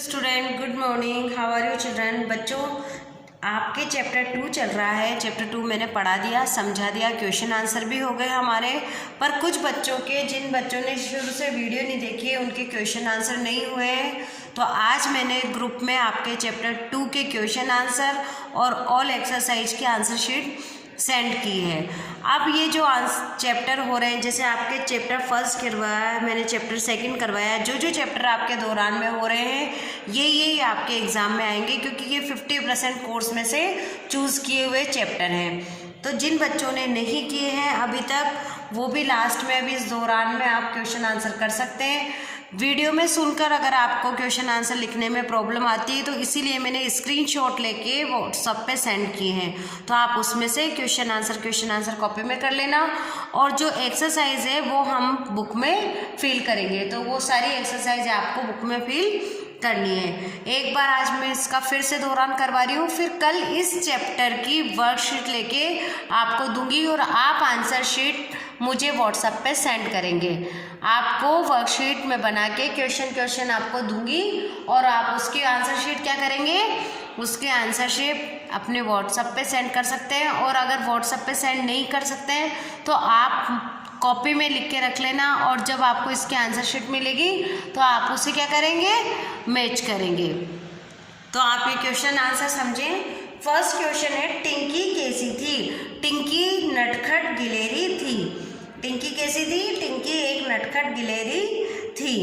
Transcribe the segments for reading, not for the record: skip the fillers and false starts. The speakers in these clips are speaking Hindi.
Student, good morning. How are you children? बच्चों, आपके चैप्टर 2 चल रहा है। चैप्टर 2 मैंने पढ़ा दिया, समझा दिया, क्वेश्चन आंसर भी हो गए हमारे। पर कुछ बच्चों के, जिन बच्चों ने शुरू से वीडियो नहीं देखी है, उनके क्वेश्चन आंसर नहीं हुए हैं। तो आज मैंने ग्रुप में आपके चैप्टर 2 के क्वेश्चन आंसर और ऑल एक्सरसाइज की आंसर शीट सेंड की है। अब ये जो चैप्टर हो रहे हैं, जैसे आपके चैप्टर फर्स्ट करवाया है, मैंने चैप्टर सेकंड करवाया, जो चैप्टर आपके दौरान में हो रहे हैं ये आपके एग्ज़ाम में आएंगे, क्योंकि ये 50% कोर्स में से चूज़ किए हुए चैप्टर हैं। तो जिन बच्चों ने नहीं किए हैं अभी तक, वो भी लास्ट में अभी इस दौरान में आप क्वेश्चन आंसर कर सकते हैं। वीडियो में सुनकर अगर आपको क्वेश्चन आंसर लिखने में प्रॉब्लम आती है तो इसीलिए मैंने स्क्रीनशॉट लेके व्हाट्सएप पे सेंड किए हैं। तो आप उसमें से क्वेश्चन आंसर कॉपी में कर लेना, और जो एक्सरसाइज है वो हम बुक में फिल करेंगे। तो वो सारी एक्सरसाइज आपको बुक में फिल करनी है। एक बार आज मैं इसका फिर से दोहरान करवा रही हूँ, फिर कल इस चैप्टर की वर्कशीट लेके आपको दूंगी और आप आंसर शीट मुझे व्हाट्सएप पे सेंड करेंगे। आपको वर्कशीट में बना के क्वेश्चन आपको दूंगी और आप उसकी आंसर शीट क्या करेंगे, उसके आंसर शीट अपने व्हाट्सएप पे सेंड कर सकते हैं। और अगर व्हाट्सएप पे सेंड नहीं कर सकते हैं तो आप कॉपी में लिख के रख लेना, और जब आपको इसकी आंसर शीट मिलेगी तो आप उसे क्या करेंगे, मैच करेंगे। तो आप ये क्वेश्चन आंसर समझें। फर्स्ट क्वेश्चन है, टिंकी कैसी थी? टिंकी नटखट गिलेरी थी। टिंकी कैसी थी? टिंकी एक नटखट गिलेरी थी।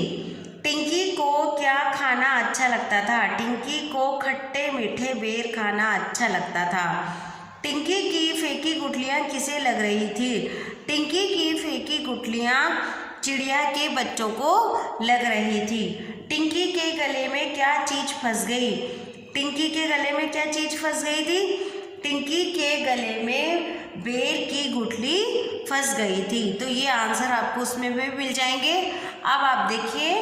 टिंकी को क्या खाना अच्छा लगता था? टिंकी को खट्टे मीठे बेर खाना अच्छा लगता था। टिंकी की फेंकी गुठलियाँ किसे लग रही थी? टिंकी की फेंकी गुठलियाँ चिड़िया के बच्चों को लग रही थी। टिंकी के गले में क्या चीज़ फंस गई? टिंकी के गले में क्या चीज़ फंस गई थी? टिंकी के गले में बेर की गुठली फंस गई थी। तो ये आंसर आपको उसमें भी मिल जाएंगे। अब आप देखिए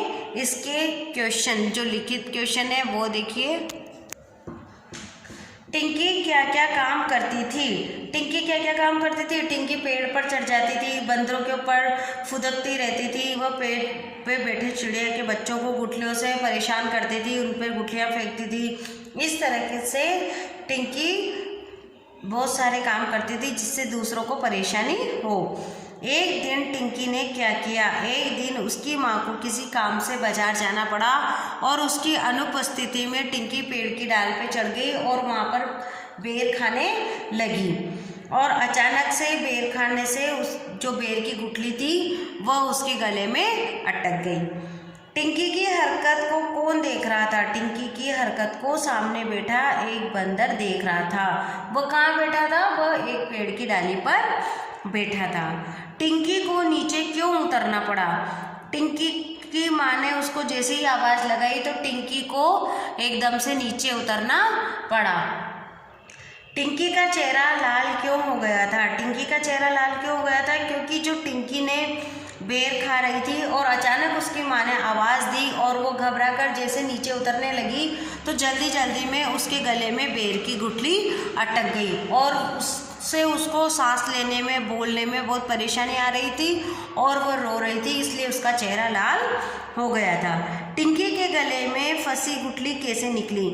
इसके क्वेश्चन, जो लिखित क्वेश्चन है वो देखिए। टिंकी क्या क्या काम करती थी? टिंकी क्या क्या काम करती थी? टिंकी पेड़ पर चढ़ जाती थी, बंदरों के ऊपर फुदकती रहती थी, वह पेड़ पे बैठे चिड़िया के बच्चों को गुठलियों से परेशान करती थी, उन पर गुठलियाँ फेंकती थी। इस तरीके से टिंकी बहुत सारे काम करती थी जिससे दूसरों को परेशानी हो। एक दिन टिंकी ने क्या किया? एक दिन उसकी माँ को किसी काम से बाजार जाना पड़ा और उसकी अनुपस्थिति में टिंकी पेड़ की डाल पे चढ़ गई और वहाँ पर बेर खाने लगी। और अचानक से बेर खाने से उस जो बेर की गुठली थी वह उसके गले में अटक गई। टिंकी की हरकत को कौन देख रहा था? टिंकी की हरकत को सामने बैठा एक बंदर देख रहा था। वह कहाँ बैठा था? वह एक पेड़ की डाली पर बैठा था। टिंकी को नीचे क्यों उतरना पड़ा? टिंकी की माँ ने उसको जैसे ही आवाज़ लगाई तो टिंकी को एकदम से नीचे उतरना पड़ा। टिंकी का चेहरा लाल क्यों हो गया था? टिंकी का चेहरा लाल क्यों हो गया था? क्योंकि जो टिंकी ने बेर खा रही थी और अचानक उसकी माँ ने आवाज़ दी और वो घबरा कर जैसे नीचे उतरने लगी तो जल्दी जल्दी में उसके गले में बेर की गुठली अटक गई और उससे उसको सांस लेने में, बोलने में बहुत परेशानी आ रही थी और वो रो रही थी, इसलिए उसका चेहरा लाल हो गया था। टिंकी के गले में फंसी गुठली कैसे निकली?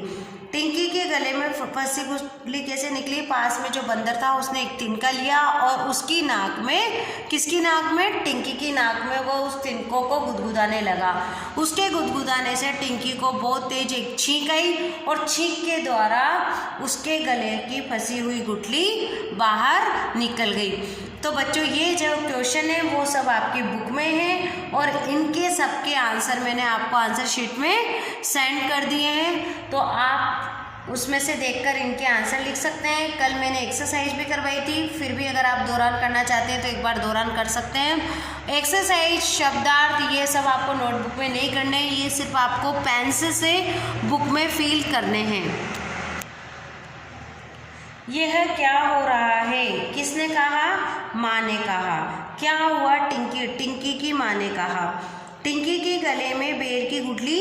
टिंकी के गले में फंसी गुठली कैसे निकली? पास में जो बंदर था उसने एक तिनका लिया और उसकी नाक में, किसकी नाक में? टिंकी की नाक में वो उस तिनकों को गुदगुदाने लगा। उसके गुदगुदाने से टिंकी को बहुत तेज एक छींक आई और छींक के द्वारा उसके गले की फंसी हुई गुठली बाहर निकल गई। तो बच्चों, ये जो क्वेश्चन है वो सब आपकी बुक में है और इनके सबके आंसर मैंने आपको आंसर शीट में सेंड कर दिए हैं। तो आप उसमें से देखकर इनके आंसर लिख सकते हैं। कल मैंने एक्सरसाइज भी करवाई थी, फिर भी अगर आप दौरान करना चाहते हैं तो एक बार दौरान कर सकते हैं। एक्सरसाइज, शब्दार्थ, ये सब आपको नोटबुक में नहीं करने हैं, ये सिर्फ आपको पेन से बुक में फिल करने हैं। यह क्या हो रहा है? किसने कहा? माँ ने कहा। क्या हुआ? टिंकी की माँ ने कहा। टिंकी के गले में बेर की गुठली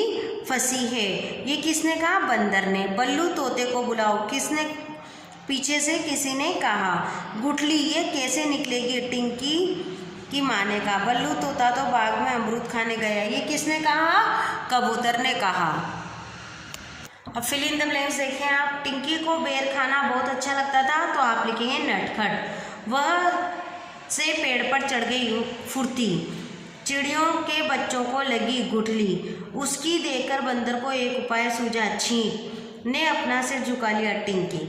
फंसी है। ये किसने कहा? बंदर ने। बल्लू तोते को बुलाओ। किसने? पीछे से किसी ने कहा। गुठली ये कैसे निकलेगी? टिंकी की माँ ने कहा। बल्लू तोता तो बाग में अमरूद खाने गया। ये किसने कहा? कबूतर ने कहा। अब फिल इन द ब्लैंक्स देखें आप। टिंकी को बेर खाना बहुत अच्छा लगता था, तो आप लिखेंगे नटखट। वह से पेड़ पर चढ़ गई फुर्ती, चिड़ियों के बच्चों को लगी गुठली, उसकी देखकर बंदर को एक उपाय सूझा, छींक ने अपना सिर झुका लिया टिंकी।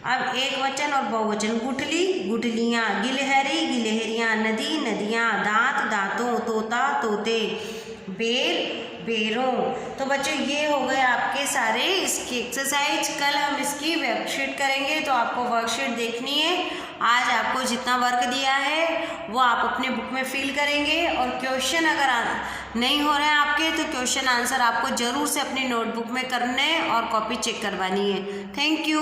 अब एक वचन और बहुवचन। गुठली गुठलियाँ, गिलहरी गिलहरियाँ, नदी नदियाँ, दांत दांतों, तोता तोते, बेर बेरों। तो बच्चों ये हो गए आपके सारे इसकी एक्सरसाइज। कल हम इसकी वर्कशीट करेंगे, तो आपको वर्कशीट देखनी है। आज आपको जितना वर्क दिया है वो आप अपने बुक में फिल करेंगे, और क्वेश्चन अगर नहीं हो रहे हैं आपके तो क्वेश्चन आंसर आपको ज़रूर से अपनी नोटबुक में करने और कॉपी चेक करवानी है। Thank you.